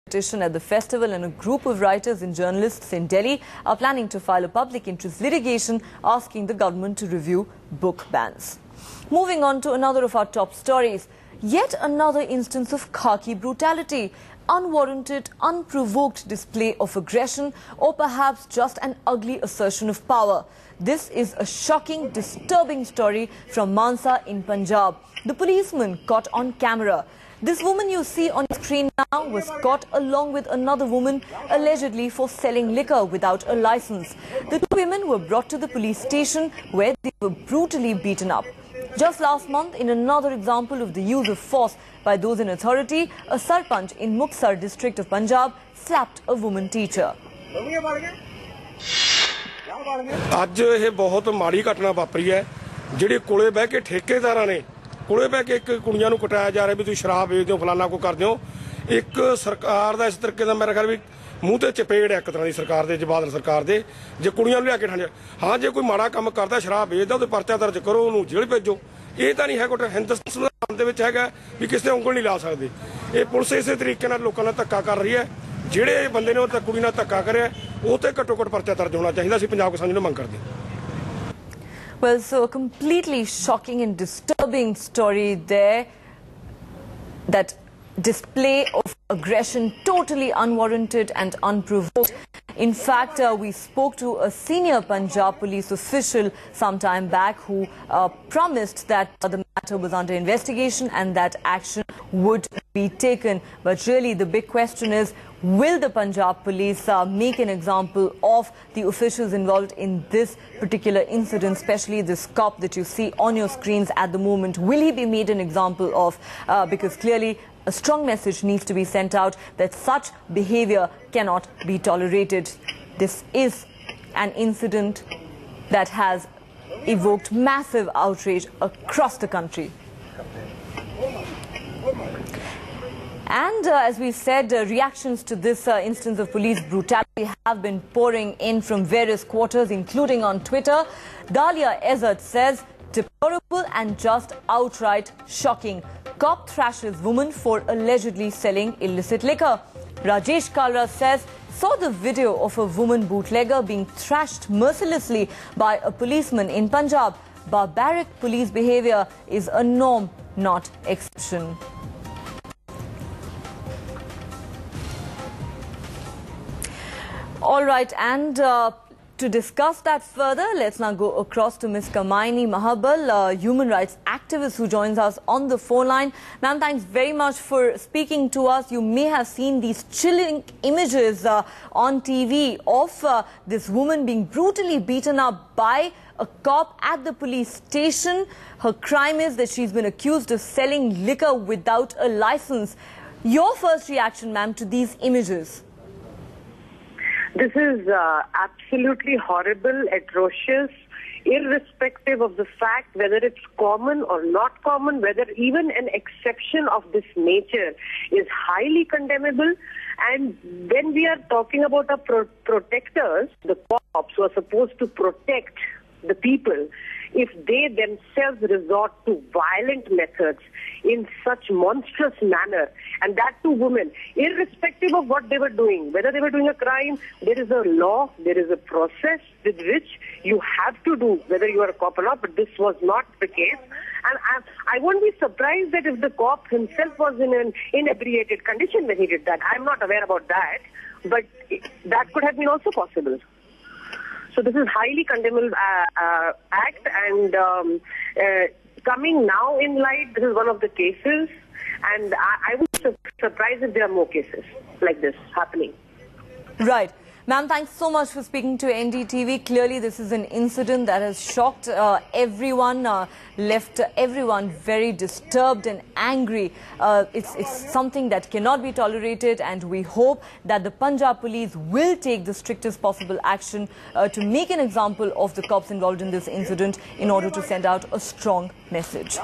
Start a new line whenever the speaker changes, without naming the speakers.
Petition at the festival, and a group of writers and journalists in Delhi are planning to file a public interest litigation asking the government to review book bans. Moving on to another of our top stories, yet another instance of khaki brutality, unwarranted, unprovoked display of aggression, or perhaps just an ugly assertion of power. This is a shocking, disturbing story from Mansa in Punjab. The policeman caught on camera. This woman you see on screen now was caught along with another woman allegedly for selling liquor without a license. The two women were brought to the police station where they were brutally beaten up. Just last month, in another example of the use of force by those in authority, a sarpanch in Muktsar district of Punjab slapped a woman teacher.
ਅੱਜ ਇਹ ਬਹੁਤ ਮਾੜੀ ਘਟਨਾ ਵਾਪਰੀ ਹੈ ਜਿਹੜੇ ਕੋਲੇ ਬਹਿ ਕੇ ਠੇਕੇਦਾਰਾਂ ਨੇ ਕੋਲੇ ਬਹਿ ਕੇ ਇੱਕ ਕੁੜੀਆਂ ਨੂੰ ਕਟਾਇਆ ਜਾ ਰਿਹਾ ਵੀ ਤੁਸੀਂ ਸ਼ਰਾਬ ਵੇਚਦੇ ਹੋ ਫਲਾਨਾ ਕੋ ਕਰਦੇ ਹੋ ਇੱਕ ਸਰਕਾਰ ਦਾ ਇਸ ਤਰੀਕੇ ਦਾ ਮੇਰਾ ਖਿਆਲ ਵੀ ਮੂੰਹ ਤੇ ਚਪੇੜ ਹੈ ਇੱਕ ਤਰ੍ਹਾਂ ਦੀ ਸਰਕਾਰ ਦੇ ਬਾਦਲ ਸਰਕਾਰ ਦੇ ਜੇ ਕੁੜੀਆਂ ਨੂੰ ਲਿਆ ਕੇ ਠਾਣੇ ਹਾਂ ਜੇ ਕੋਈ ਮਾੜਾ ਕੰਮ ਕਰਦਾ ਸ਼ਰਾਬ ਵੇਚਦਾ ਉਹਦੇ ਪਰਚਾ ਦਰਜ ਕਰੋ ਉਹਨੂੰ ਜੇਲ੍ਹ ਭੇਜੋ ਇਹ ਤਾਂ ਨਹੀਂ ਹੈ ਕੋਈ ਹਿੰਦੁਸਤਾਨ ਸੰਵਿਧਾਨ ਦੇ ਵਿੱਚ ਹੈਗਾ ਵੀ ਕਿਸੇ ਤੇ ਉਂਗਲ ਨਹੀਂ ਲਾ ਸਕਦੇ ਇਹ ਪੁਲਿਸ ਇਸੇ ਤਰੀਕੇ ਨਾਲ ਲੋਕਾਂ ਨਾਲ ਧੱਕਾ ਕਰ ਰਹੀ ਹੈ ਜਿਹੜੇ ਬੰਦੇ ਨੇ ਉਹ ਤਾਂ ਕੁੜੀ ਨਾਲ ਧੱਕਾ ਕਰਿਆ ਉਹ ਤੇ ਘੱਟੋ ਘੱਟ ਪਰਚਾ ਦਰਜ ਹੋਣਾ ਚਾਹੀਦਾ ਸੀ ਪੰਜਾਬ ਕਿਸਾਨ ਨੂੰ ਮੰਗ ਕਰਦੇ
Well, so a completely shocking and disturbing story there. That display of aggression, totally unwarranted and unprovoked. In fact, we spoke to a senior Punjab police official some time back who promised that the matter was under investigation and that action would be taken. But really the big question is, will the Punjab police make an example of the officials involved in this particular incident, especially this cop that you see on your screens at the moment? Will he be made an example of? Because clearly a strong message needs to be sent out that such behavior cannot be tolerated. This is an incident that has evoked massive outrage across the country. And as we said, reactions to this instance of police brutality have been pouring in from various quarters, including on Twitter. Dalia Ezzat says, deplorable and just outright shocking. Cop thrashes woman for allegedly selling illicit liquor. Rajesh Kalra says, saw the video of a woman bootlegger being thrashed mercilessly by a policeman in Punjab. Barbaric police behavior is a norm, not exception. All right, and to discuss that further, let's now go across to Ms. Kamaini Mahabal, a human rights activist who joins us on the phone line. Ma'am, thanks very much for speaking to us. You may have seen these chilling images on TV of this woman being brutally beaten up by a cop at the police station. Her crime is that she's been accused of selling liquor without a license. Your first reaction, ma'am, to these images?
This is absolutely horrible, atrocious, irrespective of the fact whether it's common or not common, whether even an exception of this nature is highly condemnable. And when we are talking about our protectors, the cops who are supposed to protect the people, if they themselves resort to violent methods in such monstrous manner, and that to women, irrespective of what they were doing, whether they were doing a crime, there is a law, there is a process with which you have to do, whether you are a cop or not, but this was not the case. And I won't be surprised that if the cop himself was in an inebriated condition when he did that. I'm not aware about that, but that could have been also possible. So this is highly condemnable act, and coming now in light, this is one of the cases, and I would be surprised if there are more cases like this happening.
Right. Ma'am, thanks so much for speaking to NDTV. Clearly, this is an incident that has shocked everyone, left everyone very disturbed and angry. It's something that cannot be tolerated, and we hope that the Punjab police will take the strictest possible action to make an example of the cops involved in this incident in order to send out a strong message.